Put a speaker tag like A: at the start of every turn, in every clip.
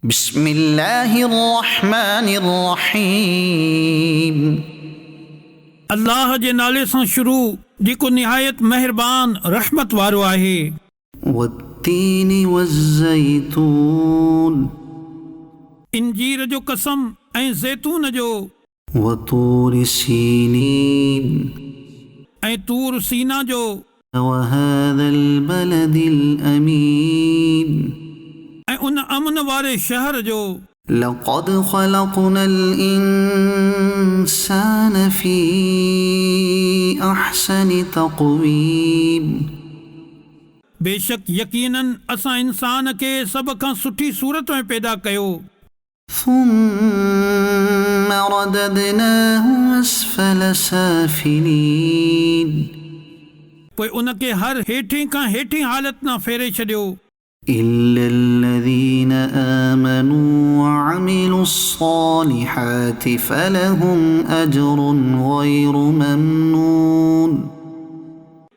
A: बिस्मिल्लाहिर्रहमानिर्रहीम।
B: अल्लाह जे नाले सां शुरू जेको निहायत मेहरबान रहमत वारो आहे।
A: वत्तीनि वज़्ज़ैतून,
B: इंजीर जो कसम ऐं ज़ैतून जो,
A: वतूरि सीनीन,
B: ऐं तूर सीना जो,
A: वहाज़ल बलदिल अमीन,
B: ऐं उन अमन वारे शहर जो।
A: लक़द ख़लक़नल इंसान फ़ी अहसनि तक़वीम,
B: बेशक यकीनन असां इंसान खे सभ खां सुठी सूरत में पैदा कयो।
A: ثم رددناه أسفل سافلين,
B: पोइ उनखे हर हेठीं खां हेठीं हालत न फेरे छॾियो।
A: إلا الذين آمنوا وعملوا الصالحات فلهم أجر غير ممنون,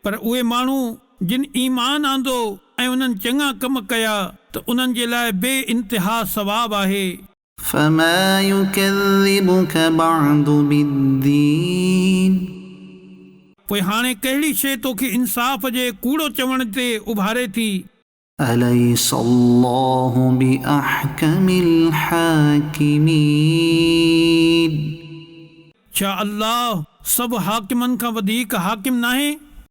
B: पर उहे माण्हू जिन ईमान आंदो ऐं उन्हनि चङा कम कया त उन्हनि जे लाइ बे इंतिहा सवाब आहे।
A: فما يكذبك بعد بالدين,
B: पोइ हाणे कहिड़ी शइ तोखे इंसाफ़ जे कूड़ो चवण ते उभारे थी।
A: أليس الله بأحكم الحاكمين,
B: छा अल्लाह सभु हाकिमनि खां वधीक हाकिम नाहे?